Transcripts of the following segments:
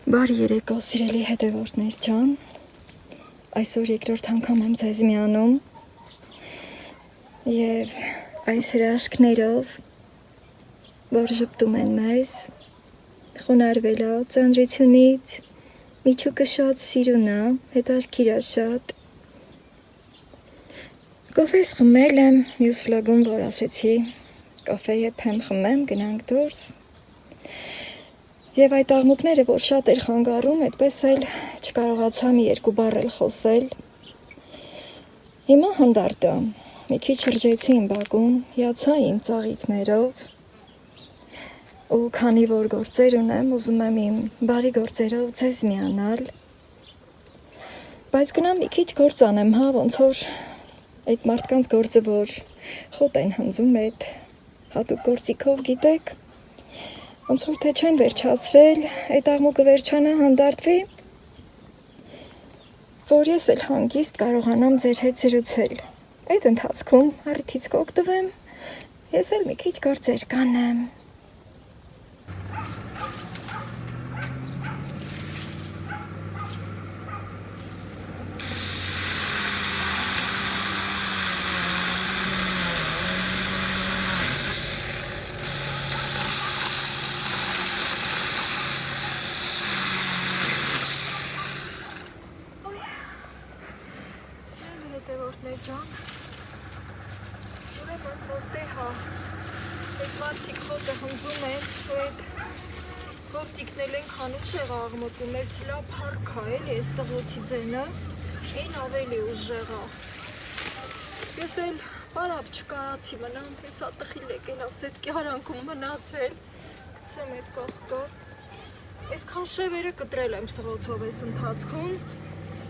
Բարի երեկո, սիրելի հետևորդներ ջան, այսօր երկրորդ անգամ եմ ձեզ միանում և այս հրաշքներով, որ ժպտում են մեզ, խոնարհվելա ծանրությունից, միջուկը շատ սիրուն է, հետարքիր է շատ, կոֆես խմել եմ, մյուս վլոգում որ ասեցի, կոֆե եփեմ խմեմ, գնանք դուրս, Եվ այդ աղմուկները, որ շատ էր խանգարում, այդպես էլ չկարողացա մի երկու բառ էլ խոսել։ Հիմա հանդարտ է, մի քիչ շրջեցի իմ բակում, հիացա իմ ծաղիկներով, ու քանի որ գործեր ունեմ, ուզում եմ իմ բարի գործերով ձեզ միանալ, բայց գնամ մի քիչ գործ անեմ, հա, ոնց որ այդ մարդկանց գործը, որ խոտ են հնձում, այդ հատուկ գործիքով, գիտեք, ոնց որ թե չեն վերջացրել, այդ աղմուկը վերջանա, հանդարտվի, որ ես էլ հանգիստ կարողանամ ձեր հետ զրուցել։ Այդ ընթացքում առիթից կօգտվեմ, ես էլ մի քիչ գործեր կանեմ։ Հետևորդներ ջան, ուրեմն որտեղ է, այդ մարդիկ խոտը հնձում են, ու այդ գործիքնել են քանուշեղ աղմկում, ես հլա փառք է, էլի, այս սղոցի ձենը, այն ավելի ուժեղ է։ Ես էլ բարապ չկարացի մնամ, ես ատխիլ եկել ասետ կյարանքում մնացել, գցեմ այդ կողքով, այսքան շևերը կտրել եմ սղոցով այս ընթացքում,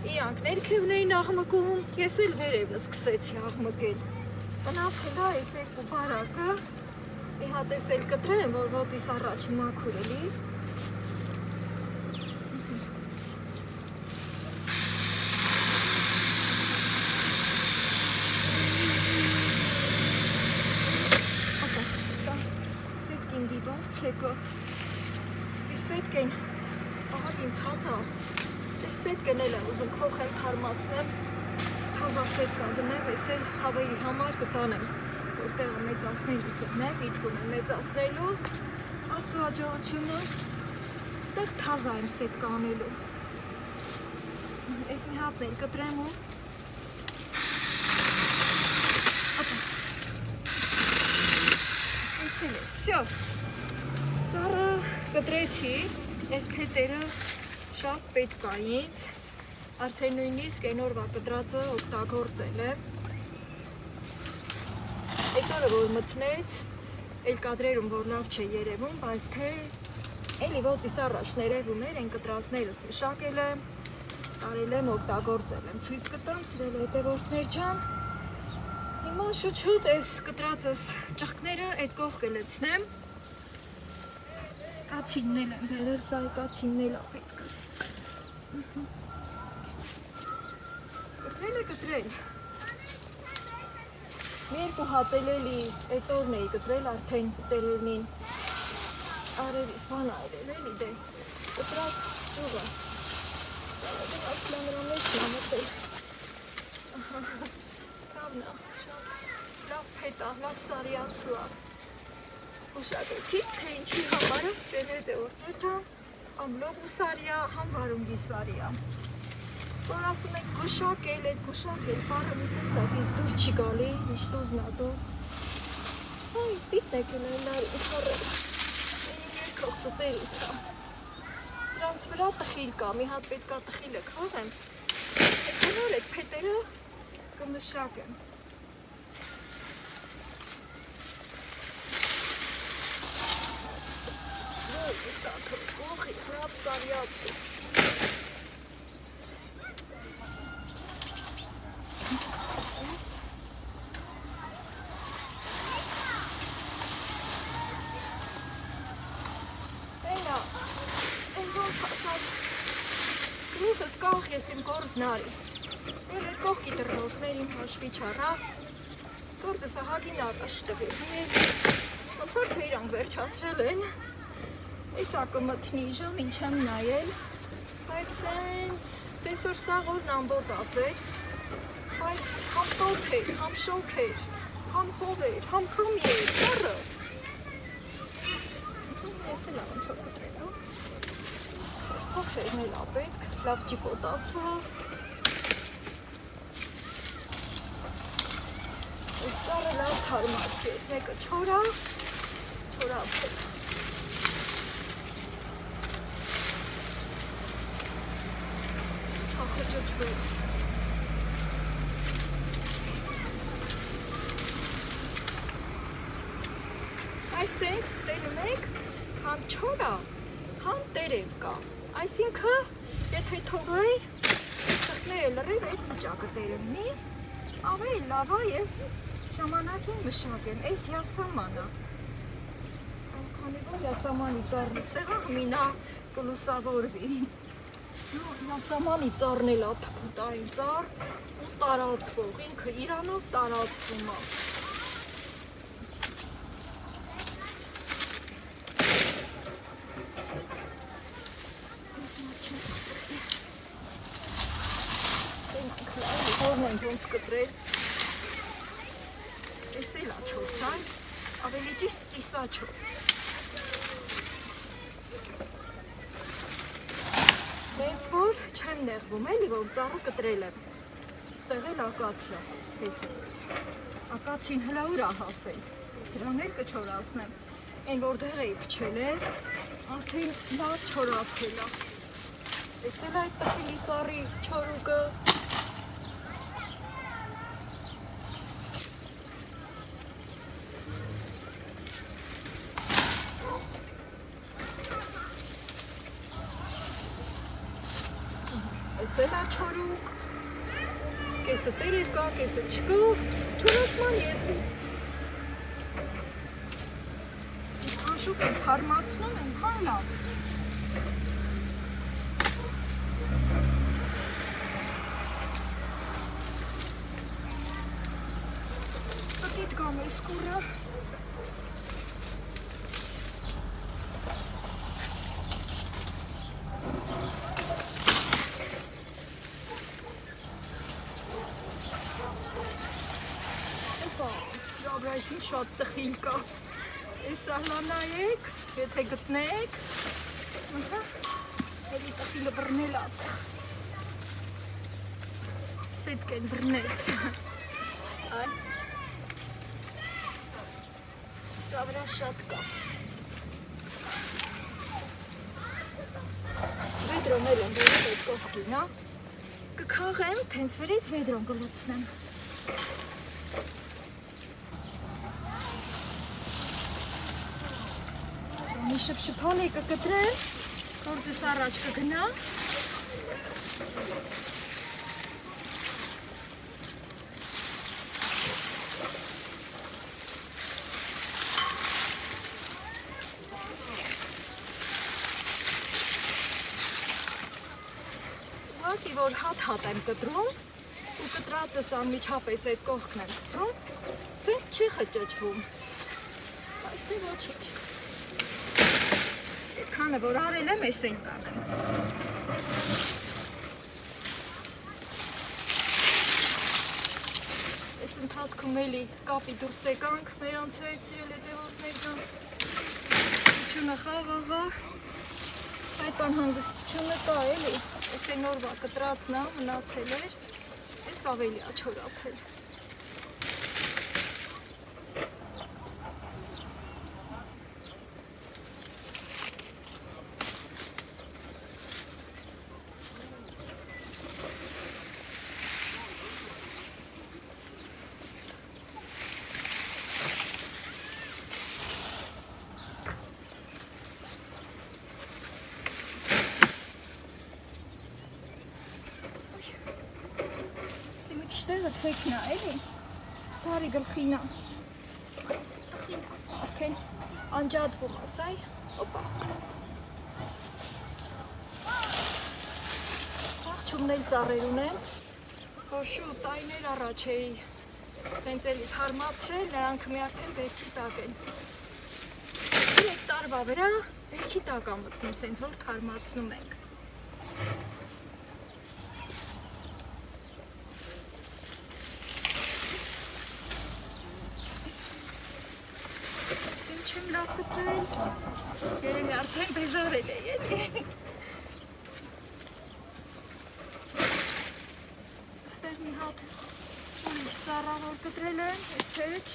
Իրանք ներքևն էին աղմկում, ես էլ վերևն սկսեցի աղմկել։ Մնացել է այս երկու բարակը, մի հատ ես էլ կտրեմ, որ ոտիս առաջ մաքուր էլի։ Սետկին դիբար ցեկո, ստի սետկեն, աղագին ցածա, Սետկեն էլ եմ ուզում փոխեմ թարմացնեմ, թազա սետկա գնեմ, ես էլ հավերի համար կտանեմ, որտեղը մեծացնելիս եմ, դիտքում եմ մեծացնելու, աստծո հաջողությունը, ստեղ թազա եմ սետկա անելու, ես մի հատն էլ կտրեմ ու, Всё, ծառը կտրեցի, այս փետերը շատ պետք է ինձ, արդեն նույնիսկ այն օրվա կտրածը օգտագործել եմ։ Այդ օրը որ մթնեց, էլ կադրերում որ լավ չէ երևում, բայց թե էլի ոտիս առաջ ներևում էր, այն կտրածներս մշակել եմ, կարել եմ օգտագործել եմ, ցույց կտամ սիրելի հետևորդներ ջան։ Հիմա շուտ-շուտ այս կտրածս ճղկները այդ կողքը լցնեմ։ Կացիննել եմ վերել, սա կացիննել է պետքս։ Կտրել է կտրել։ Մի երկու հատել էլի այդ օրն էի կտրել արդեն տերևնին։ Արևից բան այրել էլի դե կտրած ճյուղը։ Այս լամրա մեջ նամտել։ Կավնա, շատ լավ փետ է, լավ սարիացու է։ Ուշադրեցի, թե ինչի համար է, սրել հետևորդներ ջան, ամլող ու սարիա, համ վարունգի սարիա։ Որ ասում եք գուշակել, այդ գուշակել, պարը մի տեսակ ինձ դուր չի գալի, միշտ ուզնատոս։ Այ, ծիտ եկել է լար ու խորել, էին երկող ծտերից կա։ Սրանց վրա տխիլ կա, մի հատ պետք է տխիլը քաղեմ, այդ հնոր այդ փետերը կմշակեմ։ Սակը կողի, լավ սարիացու։ Այնա, այն ոնց ասած, գլուխս կաղ ես իմ կորզն արի։ Էլ այդ կողքի դռնոսներ իմ հաշվի չառա, կորզս ահագին առաջ տվի։ Ոնց որ թե իրանք վերջացրել են, Էսա կմթնի ժամին չեմ նայել, բայց սենց տեսոր սաղ օրն ամբոտած էր, բայց համ տոթ էր, համ շոք էր, համ հով էր, համ կրում էր, կառը։ Ես էլ ոնց որ կտրել, փոխերն էլ ապետք, լավ ճիպոտացա։ Այս ծառը լավ թարմացի, ես մեկը չորացել։ Չախջջվել։ Այսենց տենում եք, համ չորա, համ տերև կա։ Այսինքն, եթե թողայի, ծխները լրիվ այդ վիճակը տերևնի, ավելի լավ է ես ժամանակին մշակեմ, այս յասամանա։ Քանի որ յասամանի ծառն ստեղ ամինա կլուսավորվի։ Յասամանի ծառն էլ ափփուտային ծառ ու տարածվող, ինքը իրանով տարածվում է։ Որն ենք ոնց կտրել։ Ես էլ աչոցան, ավելի ճիշտ կիսաչոր։ Հենց որ չեմ նեղվում էլի, որ ծառը կտրել եմ։ Ստեղ էլ ակացիա, տեսեք։ Ակացին հլա ուր է հասել։ Սրան էլ կչորացնեմ։ Այն որտեղ էի փչել է, արդեն լավ չորացել է։ Տեսել այդ տխիլի ծառի չորուկը։ Սելա չորուկ, կեսը տերև կա, կեսը չկա, չորացման եզրի։ Ինչքան շուտ են թարմացնում, այնքան լավ։ Պտիտ գամ այս կուրը։ Այսին շատ տխիլ կա, ես սահլանայեք, եթե գտնեք, էլի տխիլը բրնել ատ, սետք են բրնեց, սրա վրա շատ կա, վեդրոն էլ եմ վերից այդ կողքին, կքաղեմ, թենց վերից վեդրոն կլուծնեմ, մի շպշպալի կկտրեմ, գործս առաջ կգնա։ Ուղղակի որ հատ-հատ եմ կտրում ու կտրածս անմիջապես այդ կողքն եմ գցում, սենց չի խճճվում։ Այստեղ ոչինչ։ Քանը որ արել եմ, ես են կանեմ։ Ես ընթացքում էլի կապի դուրս եկանք, մերանց հետ սիրել հետևորդներ ջան, ությունը խաղաղա, այդ անհանգստությունը կա էլի, ես են օրվա կտրածնա, մնացել էր, ես ավելի աչորացել։ Տեղը թեքնա, էլի, բարի գլխինա, արդեն անջատվում ասայ, ոպա, աղջումն էլ ծառեր ունեմ, որ շուտ տայներ առաջ էի, սենց էլի թարմացրել, նրանք մի արդեն բերքի տակ են, 3 տարվա վրա վերքի տակ ամտնում, սենց որ թարմացնում ենք։ Ինչ եմ լավ կտրել, երեմի արդեն բեզարել է, էլի։ Ստեղ մի հատ ուրիշ ծառա որ կտրել եմ, ես թեջ։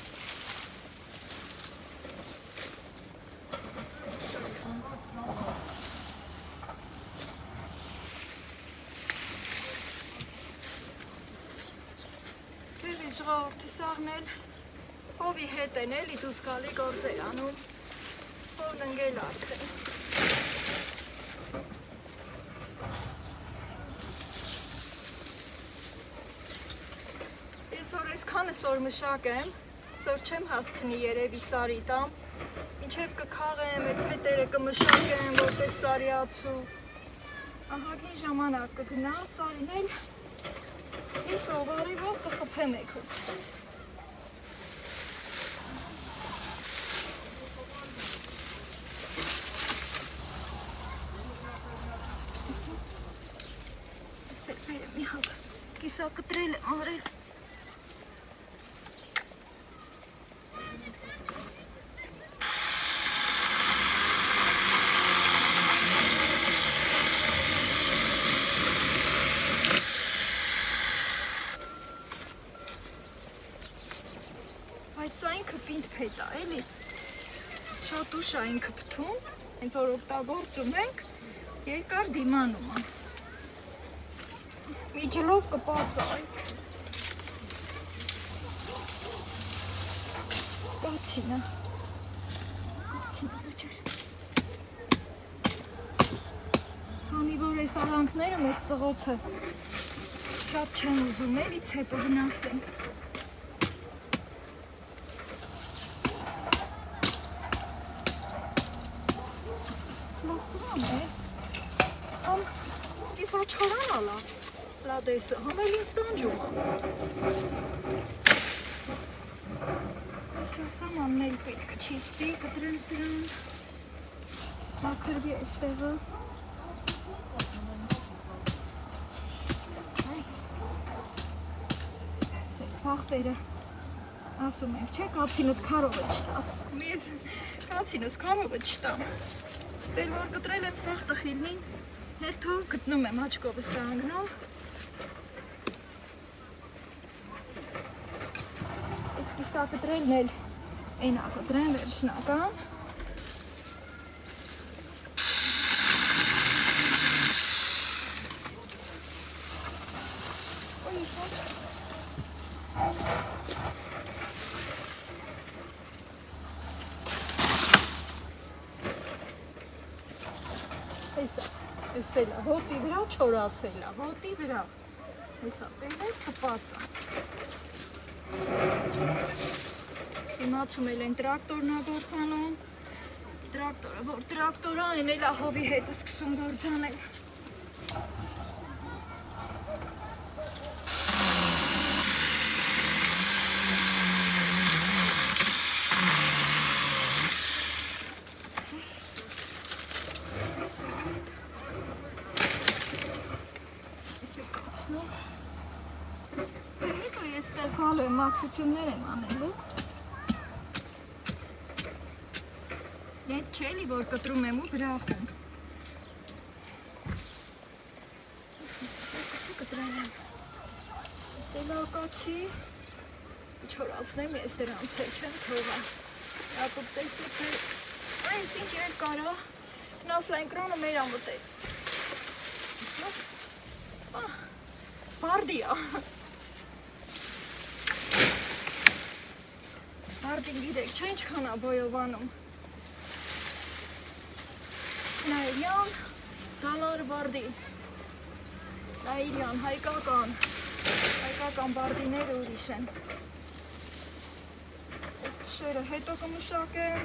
Ժողովուրդը սաղնել հովի հետ են էլի դուս գալի գործեր անում, հովն ընգել արդեն։ Ես որ այսքանս որ մշակ եմ, որ չեմ հասցնի երևի սարի տամ, ինչև կքաղեմ, այդ փետերը կմշակեմ, որպես սարիացու։ Ահագին ժամանակ կգնա, սարին էլ Ես ովարիվով կխպեմ եկոց։ Ես էլ բերեմ մի հատ կիսա կտրել եմ արել։ Հետա, էլի, շատ ուշ է ինքը պտում, հենց որ օգտագործում ենք, երկար դիմանում է։ Միջլով կպածայ։ Կացինը, վճուր։ Քանի որ այս արանքները մեծ սղոցը շատ չեմ ուզում, էլից հետո վնասեմ։ Լադեսը, համել ինձ տանջում է։ Ես ասամ ամնել պետք չիստի, կտրել սրան, մաքրվի այստեղը։ Վաղտերը, ասում ենք, չէ, կացինըտ քարովը չտաս։ Մեզ կացինս քարովը չտամ։ Ստել որ կտրել եմ սաղ տխիլնին, ներթով գտնում եմ աչկովս անգնում։ Կիսա կտրելն էլ էնա կտրեն վերջնական։ Էս էլ է, հոտի վրա չորացել է, հոտի վրա։ Էսա տերել կպածա։ Իմացում էլ են տրակտորն է գործանում, տրակտորը, որ տրակտորը այն էլ ահովի հետ սկսում գործանել։ Հետո ես ստեղ գալու եմ մաքրություններ եմ անելու։ Ետ չելի, որ կտրում եմ ու գրախում։ Սեկուսի կտրել եմ։ Սելակացի, չորացնեմ ես դրանց է չեմ թողա։ Ակուպ տեսիք մեր, այս ինչ էր կարա, գնաս լայնկրանը մեր ամուտել։ Բարդի է։ Բարդին գիտեք, չէ ինչքան է բոյովանում։ Նայիրյան, դալար բարդի, նայիրյան, հայկական բարդիները ուրիշ են։ Ես պշերը հետո կմշակեմ,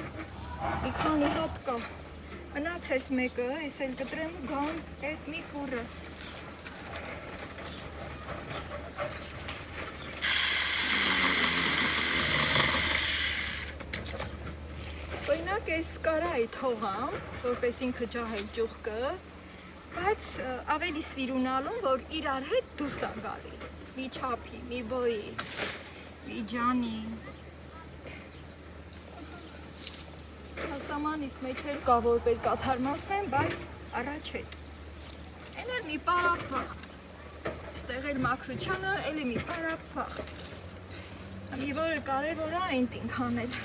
մի քանի հատ կա, մնաց ես մեկը, ես էլ կտրեմ գան հետ մի կուրը։ Բույնա Օրինակ այս կարայի թողամ, որպես ինքը ջահել ճուղկը, բայց ավելի սիրունալուն, որ իրար հետ դուս ա գալի, մի չափի, մի բոյի, մի ջանի, հասամանիս մեջ էլ կա, որ պետք է թարմացնեմ, բայց առաջ հետ, են էլ մի պարապ վաղտ, ստեղ էլ մաքրությունը, էլ է մի պարապ վաղտ, մի որը կարևոր է այն տինք անել,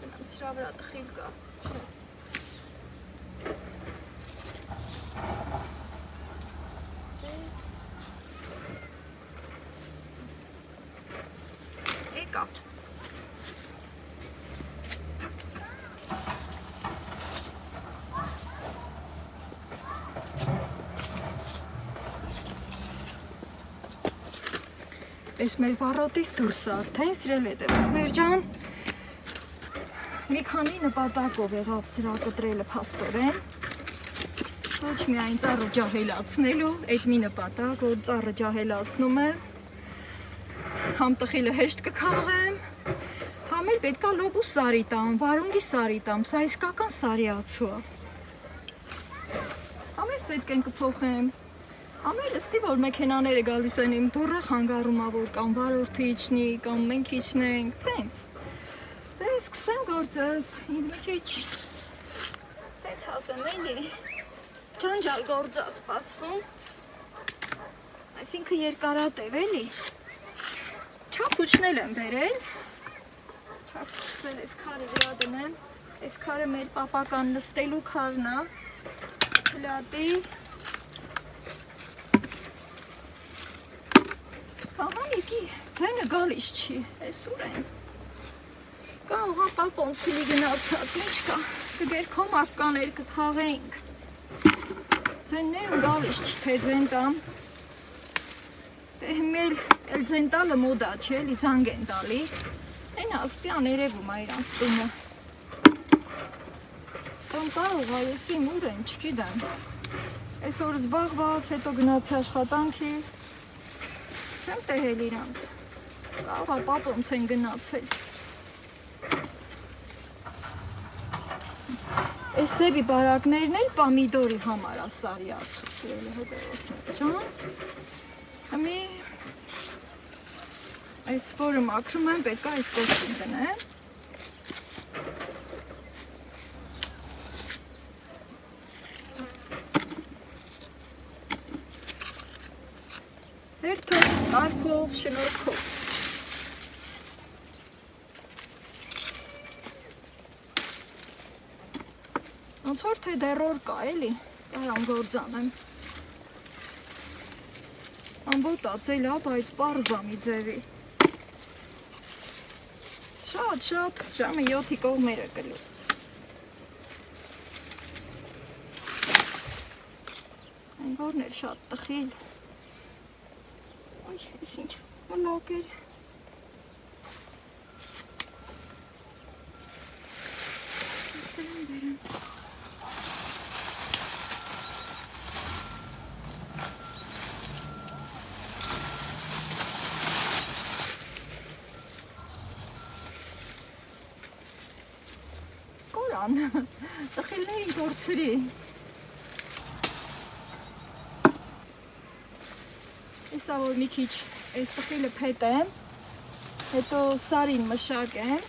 գնամ սրա վրա տխիլ կա, չէ, եկա, Պես մեր վառոտից դուրս արդեն սիրել հետևորդներ ջան, մի քանի նպատակով եղավ սրա կտրելը փաստորեն, ոչ միայն ծառը ջահելացնելու, այդ մի նպատակ, որ ծառը ջահելացնում է, համ տխիլը հեշտ կքաղեմ, համ էլ պետքա լոբու սարի տամ, վարունգի սարի տամ, սա իսկական սարի ացու է, համ էլ սետք են կփոխեմ, Ամեն լստի, որ մեքենաները գալիս են իմ դուրը խանգարում ա, որ կամ վարորդը իջնի, կամ մենք իջնենք, տենց։ Դե սկսեմ գործս, ինձ մի քիչ, տենց ասեմ էլի, ջանջալ գործ ա սպասվում, այսինքն երկարատև էլի, չափուչնել եմ բերել, չափուչել այս քարը վրա դնեմ, այս քարը մեր պապական լստելու քարն ա, հլատի, Ահանիկի ձենը գալիս չի, ես ուր են, կա ուղա պապոնցիլի գնացած, ինչ կա, կգերքոմ ակկաներ կքաղեինք, ձեններում գալիս չի, թե ձեն տամ, դե հիմել էլ ձեն տալը մոդա չի, էլի զանգ են տալի, են աստյան երևում ա իրանց տունը, կամ կարող ա ես իմ ուր են, չգիտեմ, ես որ զբաղված, հետո գնացի աշխատանքի, Չեմ տեղել իրանց, կարող ա պապոնց են գնացել, այս ձևի բարակներն էլ պամիդորի համար ա սարի ացու, սիրելի հետևորդներ ջան, հիմի այս որը մաքրում եմ, պետք է այս կողքին դնեմ, Հերթով, կարգով, շնորհքով։ Ոնց որ թե դեռ օր կա, էլի, կարամ գործ անեմ։ Ամբոտացել ա, բայց պարզ ա մի ձևի։ Շատ, ժամը 7-ի կողմերը կլու։ Այն որն էր շատ տխիլ։ Ay, ես ինչ մլակ էր, կորան, տխիլներին գործրի, Հեսա որ մի քիչ այս տխիլը փետեմ, հետո սարին մշակեմ,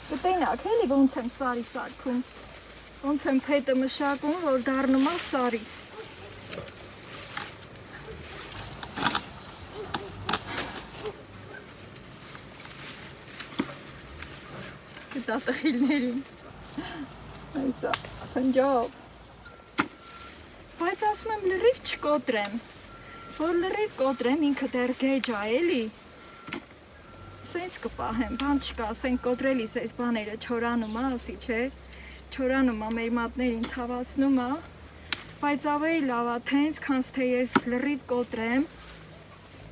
կտենակ էլի ոնց եմ սարի սարքում, ոնց եմ փետը մշակում, որ դառնում ա սարի, կտա տխիլներին, այսա, խնջով, Բայց ասում եմ լրիվ չկոտրեմ, որ լրիվ կոտրեմ ինքը դեռ գեջ ա էլի, սենց կպահեմ, բան չկա, ասենք կոտրելիս այս բաները չորանում ա, ասի չէ, չորանում ա մեր մատներին ցավացնում ա, բայց ավելի լավ ա թենց, քանց թե ես լրիվ կոտրեմ,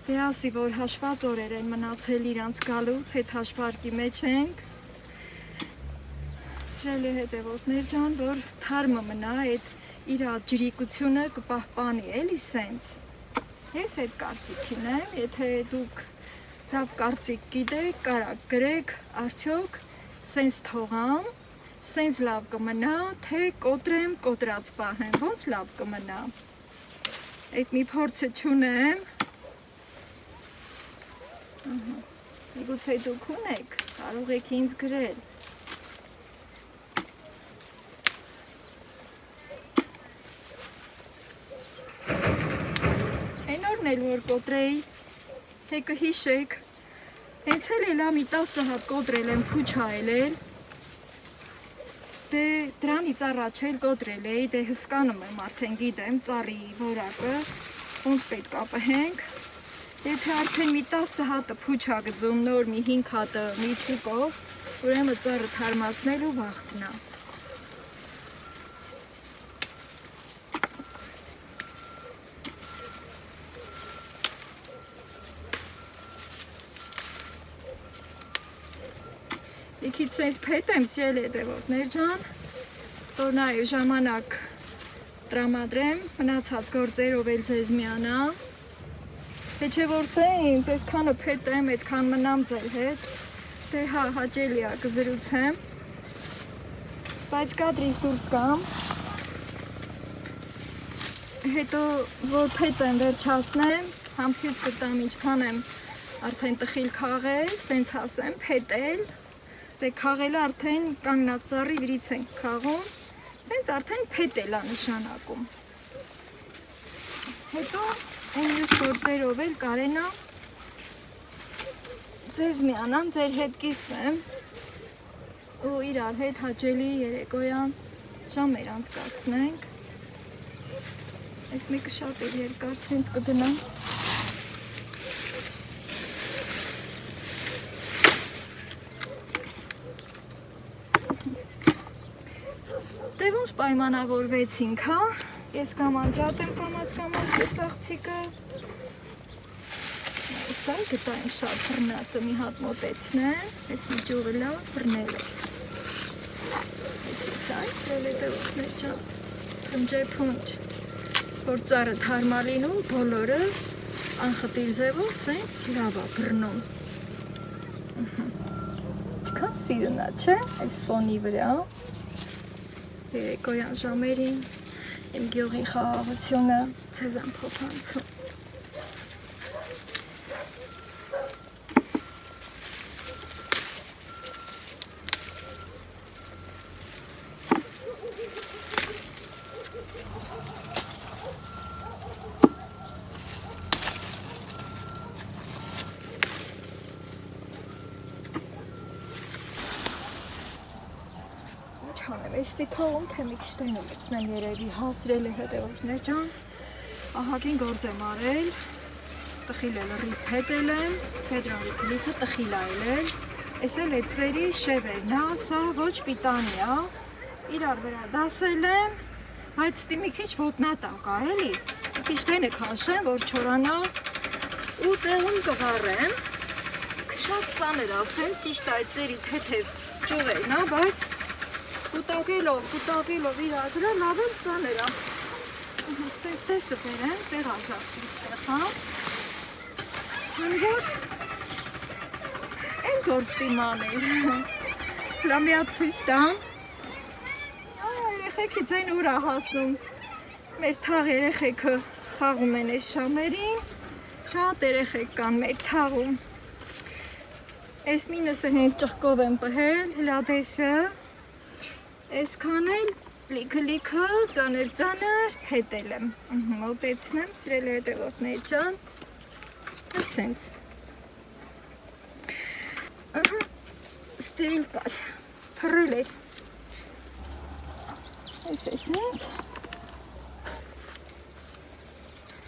դե ասի, որ հաշված օրեր են մնացել իրանց գալուց, հետ հաշվարկի մեջ ենք, սրելի հետևորդներ ջան, որ թարմը մնա այդ իր ջրիկությունը կպահպանի էլի սենց, ես այդ կարծիքին եմ, եթե դուք լավ կարծիք գիտեք, կարակ գրեք, արդյոք սենց թողամ, սենց լավ կմնա, թե կոտրեմ, կոտրած պահեմ, ոնց լավ կմնա։ Այդ մի փորձը չունեմ։ Միգուցե դուք ունեք, կարող եք ինձ գրել։ Այն էլ որ կոտրեի, թե կհիշեք, հենց էլ էլա մի 10 հատ կոտրել եմ փուչայել, դե դրանից առաջ էլ կոտրել էի, դե հսկանում եմ արդեն գիտեմ ծառի որակը, ոնց պետք է պահենք, եթե արդեն մի 10 հատը փուչա գծում, նոր մի 5 հատը միջուկով, ուրեմն ծառը թարմացնելու վախտնա։ Իքիչ սենց փետ եմ սիել հետևորդներ ջան, որ նաև ժամանակ տրամադրեմ, մնացած գործերով էլ ձեզ միանա, թե չէ որ սենց, այսքանը փետ եմ, այդքան մնամ ձեր հետ, դե հա, հաճելի է կզրուցեմ, բայց կադրից դուրս կամ, հետո որ փետ եմ վերջացնեմ, համցից կտամ ինչքան եմ արդեն տխիլ քաղել, սենց հասեմ, փետել, դե քաղելը արդեն կանգնած ծառի վրից ենք քաղում, սենց արդեն փետել է նշանակում։ Հետո այն մյուս գործերով էլ կարենա ձեզ միանամ, ձեր հետ կիսվեմ ու իրար հետ հաճելի երեկոյան ժամեր անցկացնենք։ Այս մեկը շատ էլ երկար, սենց կդնամ։ Դե ոնց պայմանավորվեցինք, հա, ես կամ անջատեմ կամաց ես աղցիկը, սա գտային շատ բռնածը մի հատ մոտեցնեմ, ես մի ճուղը լավ բռնել է, ես սա իցրել է դողներ ճան, պնջե պունջ, որ ծառը թարմա լինում, բոլորը անխտիր ձևով սենց լավ է բռնում, չքան սիրունա, չէ, այս ֆոնի վրա, երեկոյան ժամերին իմ գյուղի խաղաղությունը ձեզ եմ փոխանցում։ Էստի թողում, թե մի քիչ տեն ուլեցնեմ երևի հասրել է հետևորդներ ջան, ահագին գործ եմ արել, տխիլ էլ ռիփ հետել եմ, հետրալի կլիքը տխիլ այլել, ես էլ այդ ծերի շևերն է, սա ոչ պիտանի է, իրար վրա դասել եմ, բայց ստի մի քիչ ոտնատակ է, էլի, մի քիչ տեն է քաշեմ, որ չորանա ու տեղում կղարեմ, շատ ծանր ասեմ, ճիշտ այդ ծերի թեթև ճյուղերն է, բայց կուտակելով իրար վրա լավ էլ ծանր է, սենց տեսը բերեմ, տեղ ազատվի ստեղ, հա, հնվոր, են գործ դիմանել, լամիատ ցույց տամ, երեխեքի ձեն ուր է հասնում, մեր թաղ երեխեքը խաղում են այս ժամերին, շատ երեխեք կան մեր թաղում, այս մինուսը հենց ճղկով եմ պհել, հլադեսը, այսքան էլ լիքը ծանր փետել եմ, մոտեցնեմ, սիրելի հետևորդներ ջան, սենց, ստիլ կար, փռել էր, այսենց,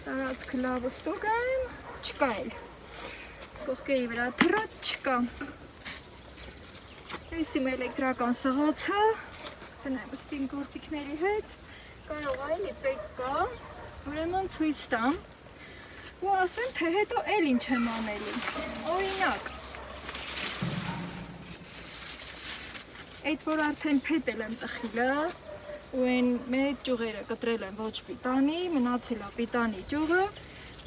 տարածքը լավը ստուգ եմ, չկա էլ, կողքերի վրա թռած չկա, այս իմ էլեկտրական սղոցը, Տնեմ ստիմ գործիքների հետ, կարող այլի պետք կա, ուրեմն ցույց տամ, ու ասեմ, թե հետո էլ ինչ եմ անելու, օրինակ, այդ որ արդեն փետել եմ տխիլը, ու այն մեր ճյուղերը կտրել եմ ոչ պիտանի, մնացել է պիտանի ճյուղը,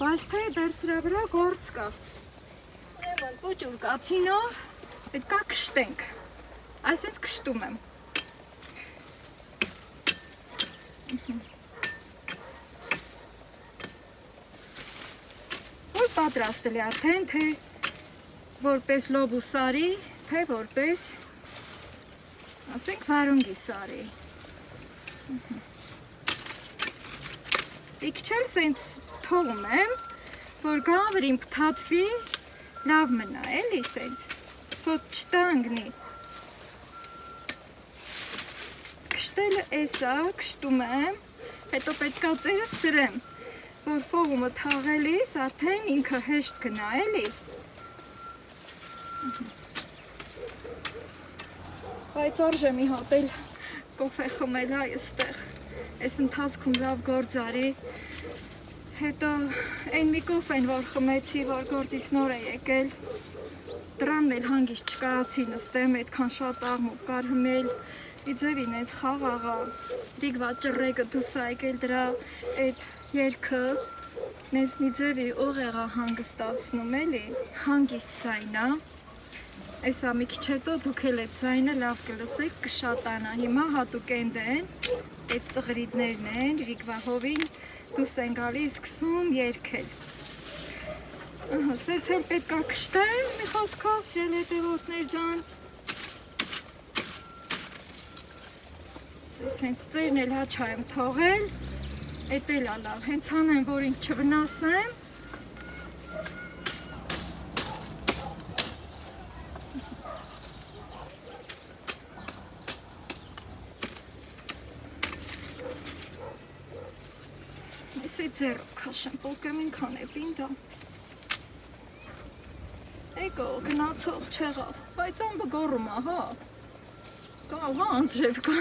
բայց թե դեռ սրա վրա գործ կա, Ուրեմն պոճուր կացինով պետք է կշտենք, այսպես կշտում եմ։ Որ պատրաստել է արդեն, թե որպես լոբու սարի, թե որպես, ասենք, վարունգի սարի։ Իքչել սենց թողում եմ, որ գավրին պթատվի, լավ մնա, էլի սենց, սոտ չտանգնի։ Կշտելը էսա, կշտում եմ, հետո պետքա ծերը սրեմ, որ ֆողումը թաղելիս արդեն ինքը հեշտ գնա, էլի։ Բայց արժե մի հատ էլ կոֆե խմել այ էստեղ, այս ընթացքում լավ գործ արի, հետո այն մի կոֆեն, որ խմեցի, որ գործից նոր է եկել, դրանն էլ հանգիստ չկարացի նստեմ, այդքան շատ աղմուկ կար հմել, մի ձևին այս խաղաղա, լիգվա ճռեկը դուսա եկել դրա այդ երգը, նենց մի ձևի ուղեղա հանգստացնում էլի, հանգիստ ձայնա, այսա մի քիչ հետո դուք էլ այդ ձայնը լավ կլսեք, կշատանա, հիմա հատուկ են, այդ ծղրիդներն են, լիգվա հովին դուս են գալիս սկսում երգել։ Սենց էլ պետք է կշտեմ, մի խոսքով, սիրել հետևորդներ ջան։ Սենց ծերն էլ հաչա եմ թողել, էդ էլ ալավ, հենց հանեմ, որ ինք չվնասեմ։ Այսի ձերով կաշեմ, պոլկեմ ինքան է պինდა։ Էգո, գնացող չեղավ, բայց ամբը գորում է, հա։ Կա, հա, անձրև կա։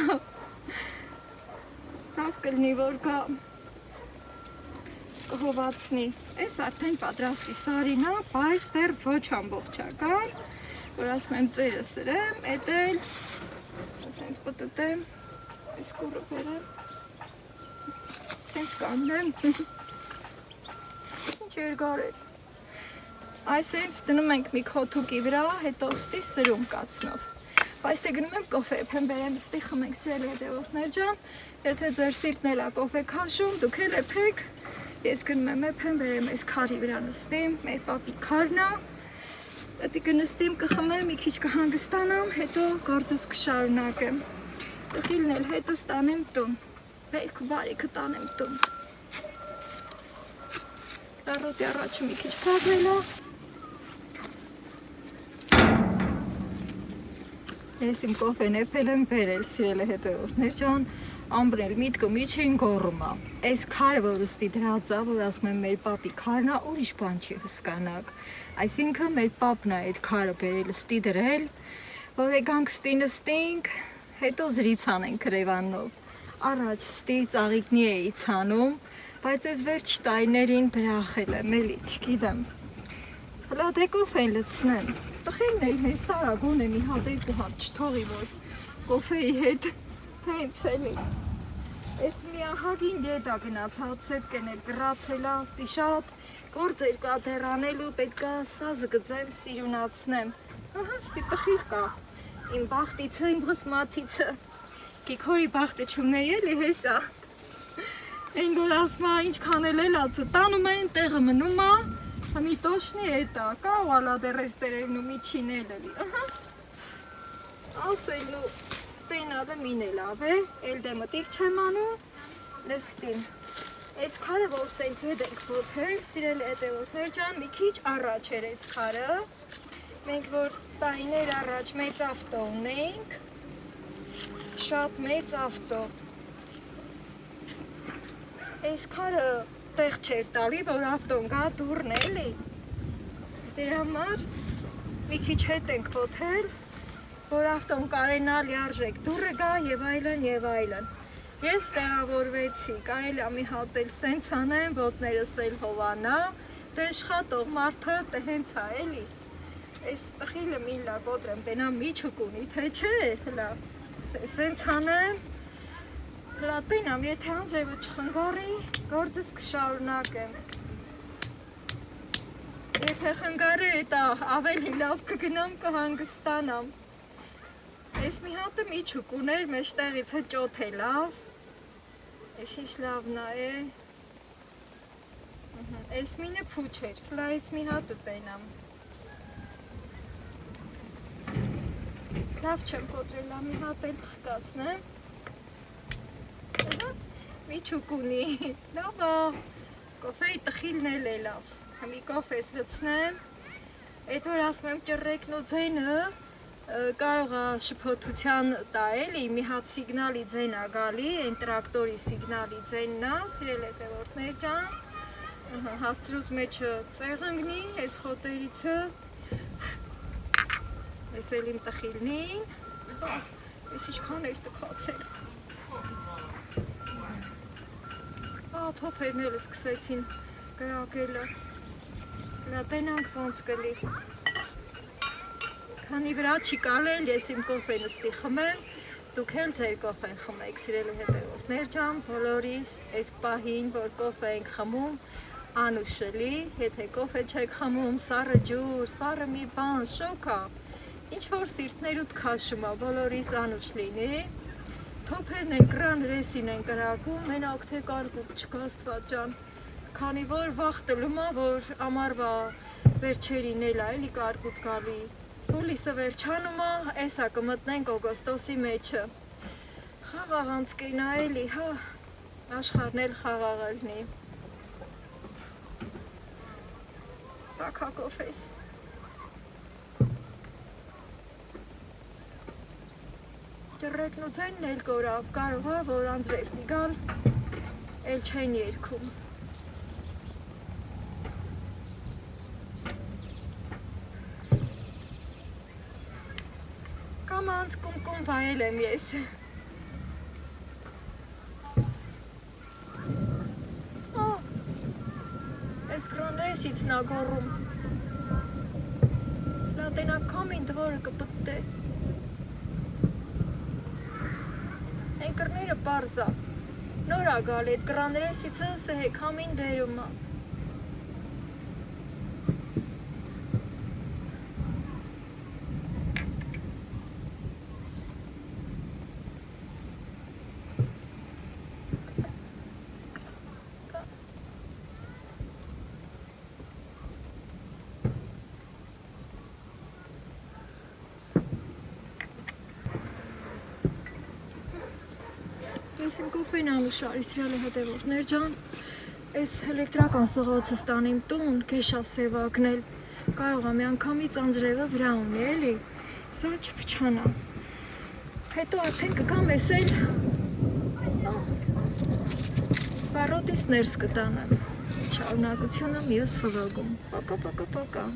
Լավ կլնի, որ կա կհովացնի։ Այս արդեն պատրաստի սարինա, բայց դեռ ոչ ամբողջական, որ ասում եմ ծերը սրեմ, էդ էլ, ասենց պտտեմ, այս կուրը բերեմ, հենց կաննեմ, ինչ երգար էր։ Այսենց դնում ենք մի քոթուկի վրա, հետո ստի սրում կացնով։ Բայց թե գնում եմ կոֆե եմ բերեմ, ստի խմենք սիրելի հետևորդներ ջան, եթե ձեր սիրտն էլ է կոֆե քաշում, դուք էլ եփեք, ես գնում եմ եմ բերեմ այս քարի վրա նստեմ, մեր պապի քարն է, պետք է նստեմ, կխմեմ, մի քիչ կհանգստանամ, հետո գործս կշարունակեմ։ Տխիլն էլ հետս տանեմ տուն, վերք ու բարիքը տանեմ տուն։ Առոտի առաջը մի քիչ փակվել է։ Ես իմ կոֆեն եփել եմ բերել, սիրելի հետևորդներ ջան, ամբրել միտքը միջին գոռում է։ Այս քարը, որ ստի դրած է, որ ասում եմ մեր պապի քարն է, ուրիշ բան չի հասկանաք։ Այսինքն մեր պապն է այդ քարը բերել ստի դրել, որ եկանք ստի նստենք, հետո զրից անենք Երևանով։ Առաջ ստի ծաղիկնի էի ցանում, բայց այս վերջ տարիներին բրախել եմ, էլի, չգիտեմ։ Հլա դե կոֆեն լցնեմ։ Տխիլն էլ հենց արագուն է մի հատ երկու հատ չթողի, որ կոֆեի հետ հենց էլի։ Այս մի ահագին դետա գնացած սետկեն էլ գրացել է, ստի շատ գործեր կա դեռ անելու, պետք է սազը գծեմ, սիրունացնեմ։ Ահա, ստի տխիլ կա, իմ բախտիցը, իմ հսմաթիցը, կիքորի բախտը չունեի էլի հեսա։ Այն որ ասում է, ինչքան էլ էլացը տանում են, տեղը մնում է, մի տոշնի էտա, կա ու ալա դեր ես դերևն ու միջին էլ էլի, ահա, ասել ու տենալը մինել ավ է, էլ դե մտիկ չեմ անում, լստին, այս քարը որ սենց հետ ենք ոտել, սիրել հետևորդներ ջան, մի քիչ առաջ էր այս քարը, մենք որ տարիներ առաջ մեծ ավտո ունենք, շատ մեծ ավտո, այս քարը տեղ չեր տալի, որ ավտոն գա դուրն էլի, դեր համար մի քիչ հետ ենք ոտել, որ ավտոն կարենա լիարժեք դուրը գա և այլն և այլն։ Ես տեղավորվեցի, կարելի է մի հատ էլ սենց անեմ, ոտներս էլ հովանա, դե աշխատող մարդը դե հենց է էլի։ Այս տխիլը միլա կոտրեմ, բենա միչուկ ունի, թե չէ, հլա, սենց անեմ, հլա տենամ, եթե անձրևը չխնգարի, գործս կշարունակեմ։ Եթե խնգարը էտա ավելի լավ կգնամ կհանգստանամ։ Այս մի հատը միջուկ ուներ, մեջտեղից հճոտ է լավ։ Այս ինչ լավն է։ Այս մինը փուչ էր, հլա այս մի հատը տենամ։ Լավ չեմ կոտրել, մի հատ էլ թխկացնեմ։ Միջուկ ունի, լավ է, կոֆեի տխիլն էլ է լավ։ Մի կոֆես լցնեմ, այդ որ ասում եմ ճռեկն ու ձենը կարող է շփոթության տա էլի, մի հատ սիգնալի ձեն է գալի, այն տրակտորի սիգնալի ձենն է, սիրել հետևորդներ ջան, հասցրուց մեջը ծեղնգնի, այս խոտերիցը, այս էլ իմ տխիլնին, այս իչքան էր տքացել, թոփերն էլ սկսեցին գրակելը, տենանք ոնց կլի, քանի վրա չի կալել, ես իմ կոֆեն ստի խմեմ, դուք էլ ձեր կոֆեն խմեք, սիրելի հետևորդներ ջան, բոլորիս այս պահին, որ կոֆե ենք խմում, անուշելի, եթե կոֆե չեք խմում, սառը ջուր, սառը մի բան, շոկա, ինչ որ սիրտներուդ քաշում է, բոլորիս անուշ լինի, թոփերն են կրան ռեսին են կրակում, մենակ թե կարկուտ չկա Աստված ջան, քանի որ վաղ տլում է, որ ամառվա վերջերին էլ է էլի կարկուտ գալի, հուլիսը վերջանում է, էսա կմտնենք օգոստոսի մեջը, խաղաղ անցկին է էլի, հա, աշխարհն էլ խաղաղ լինի, տաքա կոֆես, ճռեկն ու ձենն էլ կորավ, կարող է, որ անձրևնի գալ, էլ չեն երգում, կամ անց կում վայել եմ ես, այս կրանրեսից նա գոռում, լատենակ կամին դվորը կպտտե, այն կրները պարզա, նոր ա գալ էդ կրանրեսից հսը է կամին բերում ա, Ես իմ կոֆեն անուշարի սիրալի հետևորդներ ջան, այս էլեկտրական սղոցը ստանիմ տուն, կեշա սևակնել, կարող է մի անգամից անձրևը վրա ունի, էլի, սա չփչանա, հետո արդեն կգամ ես էլ, վարոտից ներս կտանեմ, շարունակությունը մյուս վլոգում, պոկա, պոկա, պոկա։